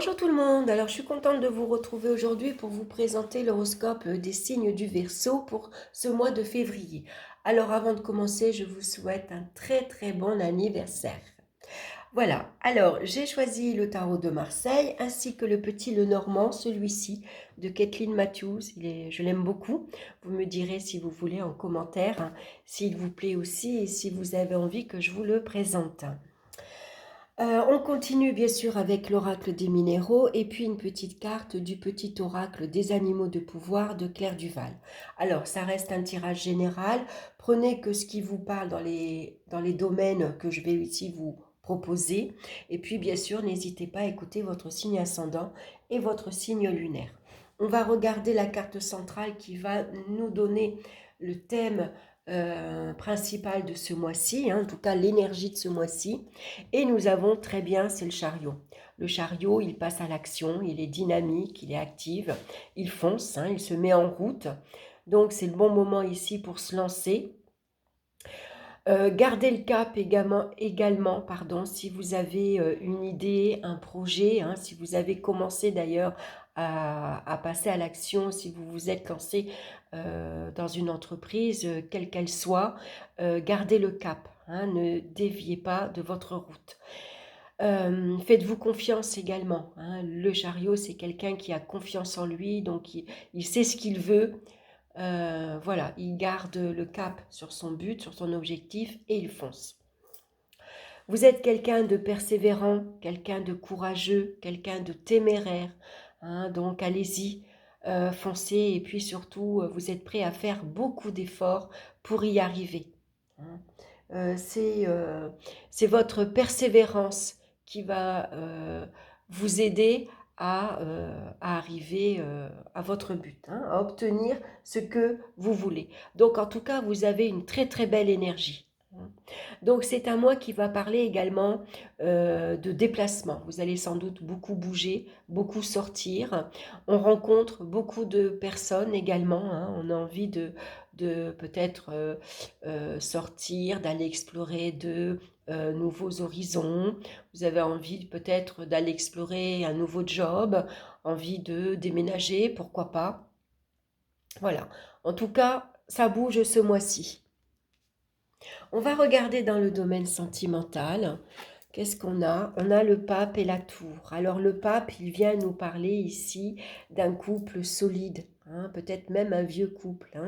Bonjour tout le monde, alors je suis contente de vous retrouver aujourd'hui pour vous présenter l'horoscope des signes du Verseau pour ce mois de février. Alors avant de commencer, je vous souhaite un très bon anniversaire. Voilà, alors j'ai choisi le tarot de Marseille ainsi que le petit Lenormand, celui-ci de Kathleen Matthews, je l'aime beaucoup. Vous me direz si vous voulez en commentaire, s'il vous plaît aussi et si vous avez envie que je vous le présente. On continue bien sûr avec l'oracle des minéraux et puis une petite carte du petit oracle des animaux de pouvoir de Claire Duval. Alors ça reste un tirage général, prenez que ce qui vous parle dans les domaines que je vais ici vous proposer et puis bien sûr n'hésitez pas à écouter votre signe ascendant et votre signe lunaire. On va regarder la carte centrale qui va nous donner le thème principal de ce mois-ci, en tout cas l'énergie de ce mois-ci. Et nous avons très bien, c'est le chariot. Le chariot, il passe à l'action, il est dynamique, il est actif, il fonce, il se met en route. Donc c'est le bon moment ici pour se lancer. Gardez le cap également pardon, si vous avez une idée, un projet, si vous avez commencé d'ailleurs à passer à l'action, si vous vous êtes lancé dans une entreprise, quelle qu'elle soit, gardez le cap, ne déviez pas de votre route. Faites-vous confiance également. Le chariot, c'est quelqu'un qui a confiance en lui, donc il sait ce qu'il veut. Voilà, il garde le cap sur son but, sur son objectif et il fonce. Vous êtes quelqu'un de persévérant, quelqu'un de courageux, quelqu'un de téméraire. Donc allez-y, foncez et puis surtout, vous êtes prêt à faire beaucoup d'efforts pour y arriver. C'est votre persévérance qui va vous aider à arriver à votre but, à obtenir ce que vous voulez. Donc en tout cas, vous avez une très belle énergie. Donc c'est un mois qui va parler également de déplacement. Vous allez sans doute beaucoup bouger, beaucoup sortir. On rencontre beaucoup de personnes également. On a envie de peut-être sortir, d'aller explorer de nouveaux horizons. Vous avez envie peut-être d'aller explorer un nouveau job, envie de déménager, pourquoi pas. Voilà. En tout cas, ça bouge ce mois-ci. On va regarder dans le domaine sentimental. Qu'est-ce qu'on a? On a le pape et la tour. Alors le pape, il vient nous parler ici d'un couple solide, peut-être même un vieux couple.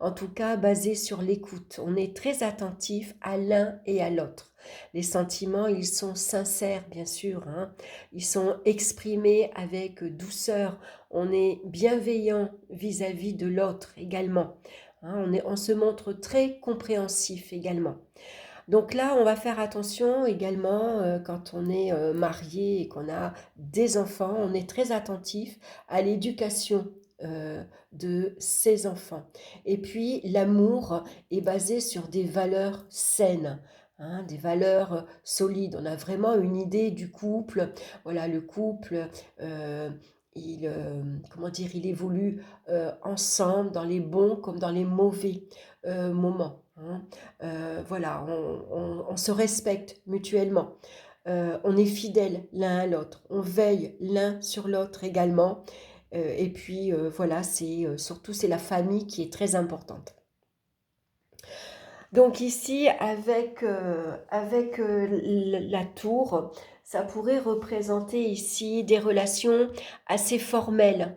En tout cas, basé sur l'écoute. On est très attentif à l'un et à l'autre. Les sentiments, ils sont sincères, bien sûr. Ils sont exprimés avec douceur. On est bienveillant vis-à-vis de l'autre également. On se montre très compréhensif également. Donc là, on va faire attention également quand on est marié et qu'on a des enfants, on est très attentif à l'éducation de ses enfants. Et puis, l'amour est basé sur des valeurs saines. Des valeurs solides. On a vraiment une idée du couple. Voilà, le couple, comment dire, il évolue ensemble dans les bons comme dans les mauvais moments. Voilà, on se respecte mutuellement. On est fidèles l'un à l'autre. On veille l'un sur l'autre également. Et puis voilà, surtout c'est la famille qui est très importante. Donc ici, avec la tour, ça pourrait représenter ici des relations assez formelles.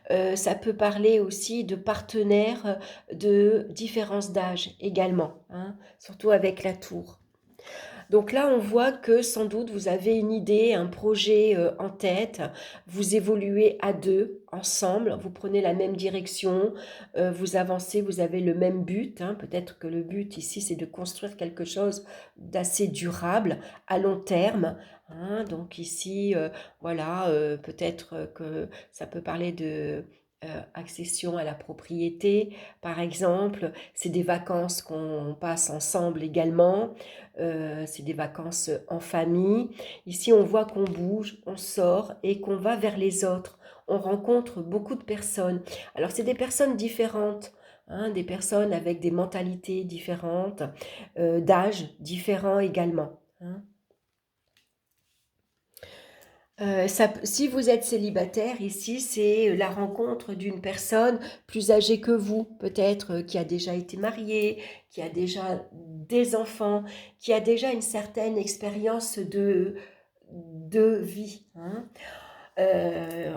Ça peut parler aussi de partenaires de différence d'âge également, surtout avec la tour. Donc là, on voit que sans doute vous avez une idée, un projet en tête, vous évoluez à deux, ensemble, vous prenez la même direction, vous avancez, vous avez le même but. Peut-être que le but ici, c'est de construire quelque chose d'assez durable à long terme. Donc ici, voilà, peut-être que ça peut parler de accession à la propriété, par exemple. C'est des vacances qu'on passe ensemble également. C'est des vacances en famille. Ici, on voit qu'on bouge, on sort et qu'on va vers les autres. On rencontre beaucoup de personnes. Alors, c'est des personnes différentes, des personnes avec des mentalités différentes, d'âges différents également. Si vous êtes célibataire, ici, c'est la rencontre d'une personne plus âgée que vous, peut-être qui a déjà été mariée, qui a déjà des enfants, qui a déjà une certaine expérience de vie, hein.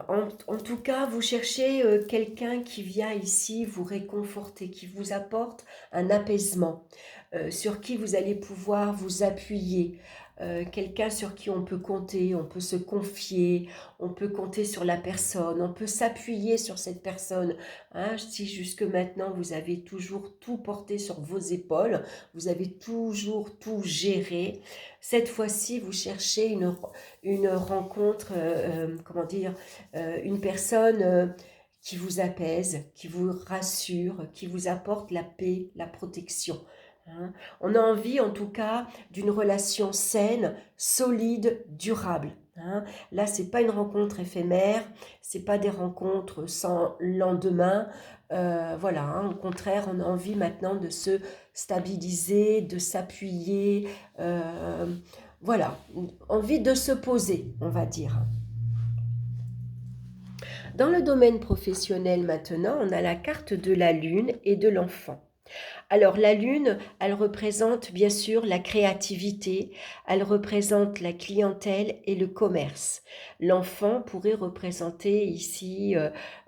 En tout cas, vous cherchez quelqu'un qui vient ici vous réconforter, qui vous apporte un apaisement, sur qui vous allez pouvoir vous appuyer, quelqu'un sur qui on peut compter, on peut se confier, on peut compter sur la personne, on peut s'appuyer sur cette personne, hein. Si jusque maintenant vous avez toujours tout porté sur vos épaules, vous avez toujours tout géré, cette fois-ci vous cherchez une rencontre, comment dire, une personne qui vous apaise, qui vous rassure, qui vous apporte la paix, la protection, hein. On a envie en tout cas d'une relation saine, solide, durable, hein. Là, c'est pas une rencontre éphémère, c'est pas des rencontres sans lendemain. Voilà, hein. Au contraire, on a envie maintenant de se stabiliser, de s'appuyer. Voilà, envie de se poser, on va dire. Dans le domaine professionnel maintenant, on a la carte de la lune et de l'enfant. Alors la lune, elle représente bien sûr la créativité, elle représente la clientèle et le commerce. L'enfant pourrait représenter ici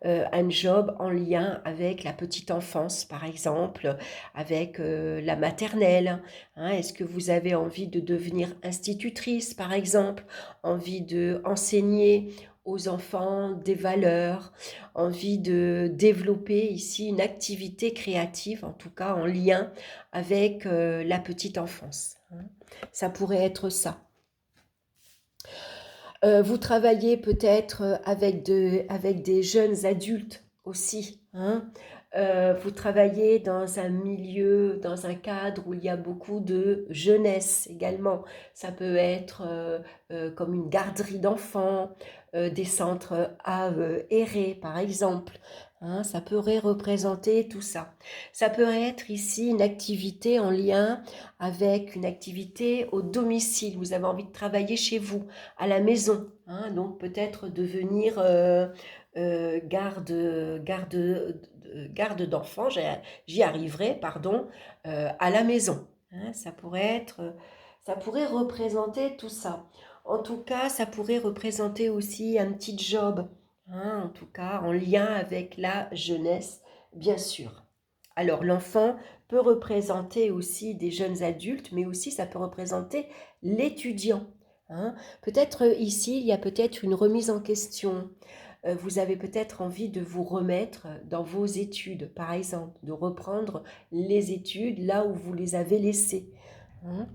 un job en lien avec la petite enfance, par exemple, avec la maternelle, hein. Est-ce que vous avez envie de devenir institutrice, par exemple, envie de enseigner aux enfants des valeurs, envie de développer ici une activité créative, en tout cas en lien avec la petite enfance, hein. Ça pourrait être ça. Vous travaillez peut-être avec des jeunes adultes aussi, hein. Vous travaillez dans un milieu, dans un cadre où il y a beaucoup de jeunesse également. Ça peut être comme une garderie d'enfants, des centres à errer par exemple, hein. Ça pourrait représenter tout ça. Ça peut être ici une activité en lien avec une activité au domicile. Vous avez envie de travailler chez vous, à la maison, hein. Donc peut-être devenir garde d'enfants, j'y arriverai, pardon, à la maison, hein. Ça pourrait représenter tout ça. En tout cas, ça pourrait représenter aussi un petit job, hein, en tout cas en lien avec la jeunesse, bien sûr. Alors l'enfant peut représenter aussi des jeunes adultes, mais aussi ça peut représenter l'étudiant, hein. Peut-être ici, il y a peut-être une remise en question. Vous avez peut-être envie de vous remettre dans vos études, par exemple, de reprendre les études là où vous les avez laissées, hein.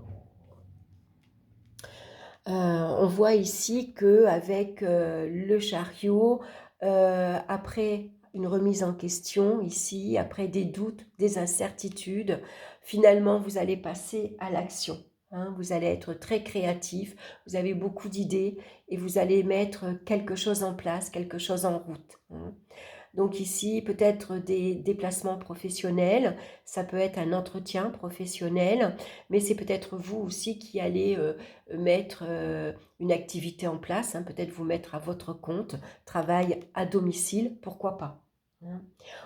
On voit ici qu'avec le chariot, après une remise en question ici, après des doutes, des incertitudes, finalement vous allez passer à l'action, hein. Vous allez être très créatif, vous avez beaucoup d'idées et vous allez mettre quelque chose en place, quelque chose en route, hein. Donc ici, peut-être des déplacements professionnels, ça peut être un entretien professionnel, mais c'est peut-être vous aussi qui allez mettre une activité en place, hein, peut-être vous mettre à votre compte, travail à domicile, pourquoi pas, hein.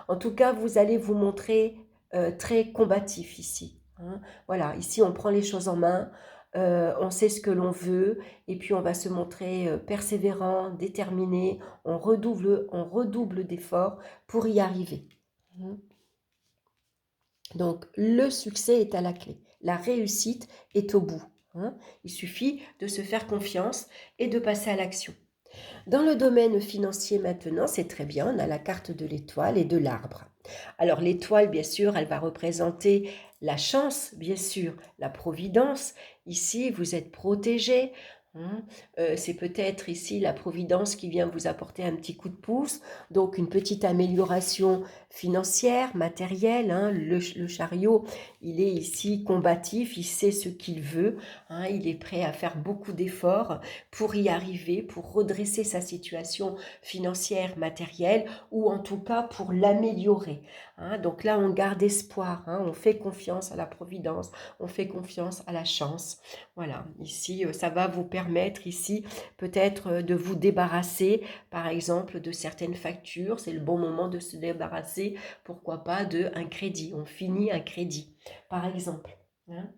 En tout cas, vous allez vous montrer très combatif ici, hein. Voilà, ici on prend les choses en main, on sait ce que l'on veut, et puis on va se montrer persévérant, déterminé, on redouble d'efforts pour y arriver, hein. Donc le succès est à la clé, la réussite est au bout, hein. Il suffit de se faire confiance et de passer à l'action. Dans le domaine financier maintenant, c'est très bien, on a la carte de l'étoile et de l'arbre. Alors l'étoile, bien sûr, elle va représenter la chance, bien sûr, la providence. Ici, vous êtes protégé, hein. C'est peut-être ici la providence qui vient vous apporter un petit coup de pouce, donc une petite amélioration financière, matérielle, hein. Le chariot, il est ici combatif, il sait ce qu'il veut, hein. Il est prêt à faire beaucoup d'efforts pour y arriver, pour redresser sa situation financière, matérielle, ou en tout cas pour l'améliorer, hein. Donc là, on garde espoir, hein, on fait confiance à la providence, on fait confiance à la chance. Voilà, ici, ça va vous permettre permettre ici peut-être de vous débarrasser, par exemple, de certaines factures. C'est le bon moment de se débarrasser, pourquoi pas, d'un crédit. On finit un crédit, par exemple. Hein.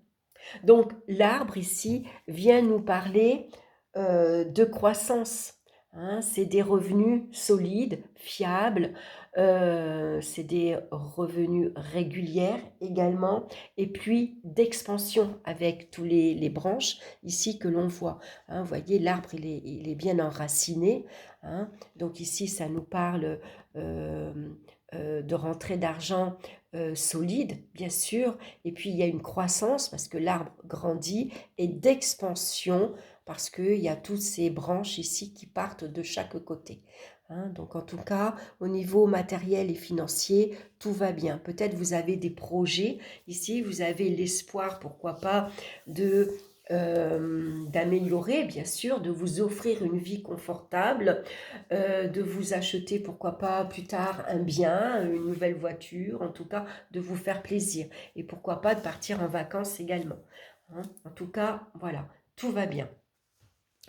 Donc, l'arbre ici vient nous parler de croissance. Hein, c'est des revenus solides, fiables, c'est des revenus réguliers également, et puis d'expansion avec tous les branches ici que l'on voit. Hein, vous voyez, l'arbre, il est bien enraciné. Hein, donc ici, ça nous parle euh, de rentrée d'argent solide, bien sûr, et puis il y a une croissance parce que l'arbre grandit, et d'expansion parce qu'il y a toutes ces branches ici qui partent de chaque côté. Hein, donc en tout cas, au niveau matériel et financier, tout va bien. Peut-être vous avez des projets. Ici, vous avez l'espoir, pourquoi pas, d'améliorer, bien sûr, de vous offrir une vie confortable, de vous acheter, pourquoi pas, plus tard un bien, une nouvelle voiture, en tout cas, de vous faire plaisir. Et pourquoi pas de partir en vacances également. Hein. En tout cas, voilà, tout va bien.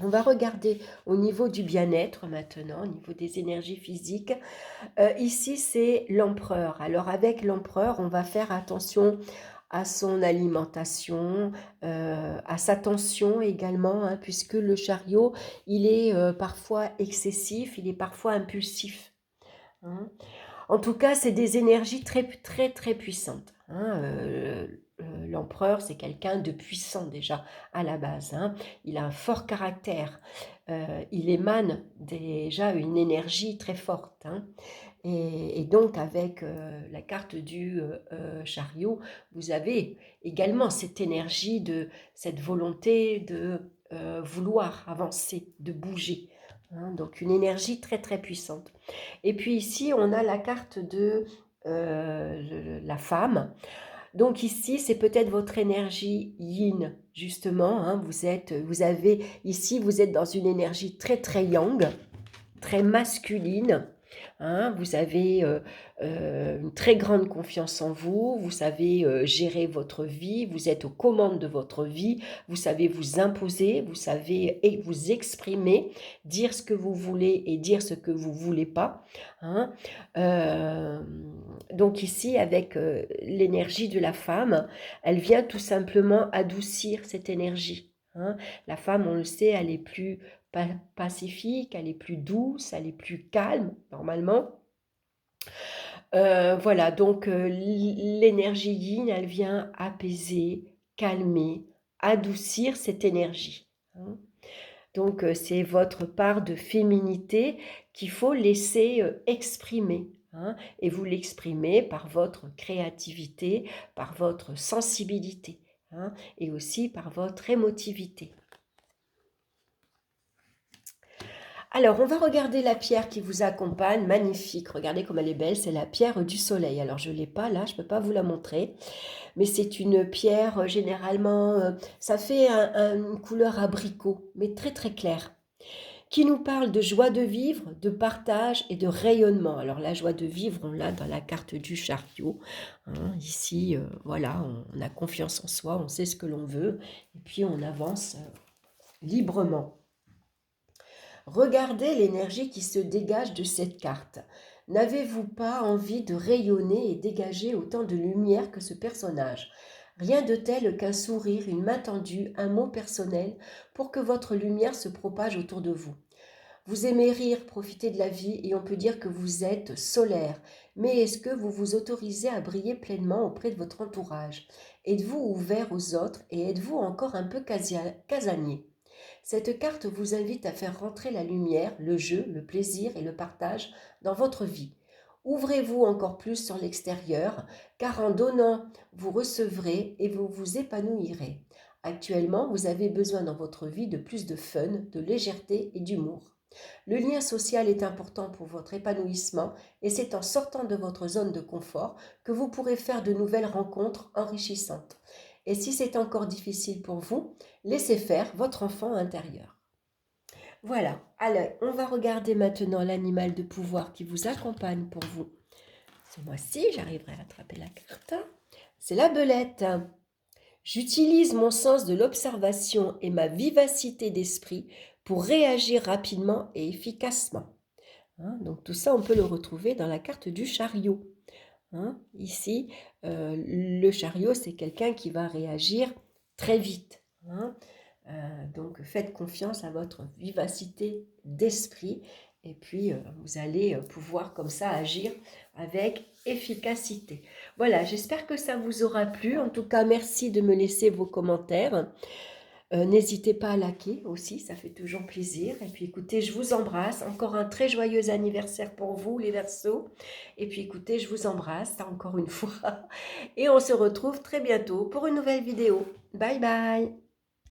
On va regarder au niveau du bien-être maintenant, au niveau des énergies physiques. Ici, c'est l'empereur. Alors avec l'empereur, on va faire attention à son alimentation, à sa tension également, hein, puisque le chariot, il est parfois excessif, il est parfois impulsif. Hein. En tout cas, c'est des énergies très, très, très puissantes. Hein. L'empereur, c'est quelqu'un de puissant déjà à la base. Hein. Il a un fort caractère. Il émane déjà une énergie très forte. Hein. Et donc, avec la carte du chariot, vous avez également cette énergie, cette volonté de vouloir avancer, de bouger. Hein. Donc, une énergie très, très puissante. Et puis ici, on a la carte de la femme. Donc ici, c'est peut-être votre énergie yin, justement. Hein. Vous êtes dans une énergie très, très yang, très masculine. Hein, vous avez une très grande confiance en vous, vous savez gérer votre vie, vous êtes aux commandes de votre vie, vous savez vous imposer, vous savez vous exprimer, dire ce que vous voulez et dire ce que vous ne voulez pas. Hein. Donc ici, avec l'énergie de la femme, elle vient tout simplement adoucir cette énergie. Hein. La femme, on le sait, elle est plus pacifique, elle est plus douce, elle est plus calme normalement. Voilà, donc l'énergie yin, elle vient apaiser, calmer, adoucir cette énergie. Hein. Donc c'est votre part de féminité qu'il faut laisser exprimer. Hein, et vous l'exprimez par votre créativité, par votre sensibilité, hein, et aussi par votre émotivité. Alors, on va regarder la pierre qui vous accompagne, magnifique. Regardez comme elle est belle, c'est la pierre du soleil. Alors, je ne l'ai pas là, je ne peux pas vous la montrer. Mais c'est une pierre, généralement, ça fait une couleur abricot, mais très très claire, qui nous parle de joie de vivre, de partage et de rayonnement. Alors, la joie de vivre, on l'a dans la carte du chariot. Hein. Ici, voilà, on a confiance en soi, on sait ce que l'on veut, et puis on avance librement. Regardez l'énergie qui se dégage de cette carte. N'avez-vous pas envie de rayonner et dégager autant de lumière que ce personnage? Rien de tel qu'un sourire, une main tendue, un mot personnel pour que votre lumière se propage autour de vous. Vous aimez rire, profiter de la vie et on peut dire que vous êtes solaire. Mais est-ce que vous vous autorisez à briller pleinement auprès de votre entourage? Êtes-vous ouvert aux autres et êtes-vous encore un peu casanier? Cette carte vous invite à faire rentrer la lumière, le jeu, le plaisir et le partage dans votre vie. Ouvrez-vous encore plus sur l'extérieur, car en donnant, vous recevrez et vous vous épanouirez. Actuellement, vous avez besoin dans votre vie de plus de fun, de légèreté et d'humour. Le lien social est important pour votre épanouissement et c'est en sortant de votre zone de confort que vous pourrez faire de nouvelles rencontres enrichissantes. Et si c'est encore difficile pour vous, laissez faire votre enfant intérieur. Voilà, alors on va regarder maintenant l'animal de pouvoir qui vous accompagne pour vous. Ce mois-ci, j'arriverai à attraper la carte. C'est la belette. J'utilise mon sens de l'observation et ma vivacité d'esprit pour réagir rapidement et efficacement. Hein, donc tout ça, on peut le retrouver dans la carte du chariot. Hein. Ici, le chariot, c'est quelqu'un qui va réagir très vite. Hein. Donc faites confiance à votre vivacité d'esprit et puis vous allez pouvoir comme ça agir avec efficacité. Voilà, j'espère que ça vous aura plu. En tout cas, merci de me laisser vos commentaires. N'hésitez pas à liker aussi, ça fait toujours plaisir. Et puis écoutez, je vous embrasse. Encore un très joyeux anniversaire pour vous, les Verseaux. Et puis écoutez, je vous embrasse encore une fois. Et on se retrouve très bientôt pour une nouvelle vidéo. Bye bye!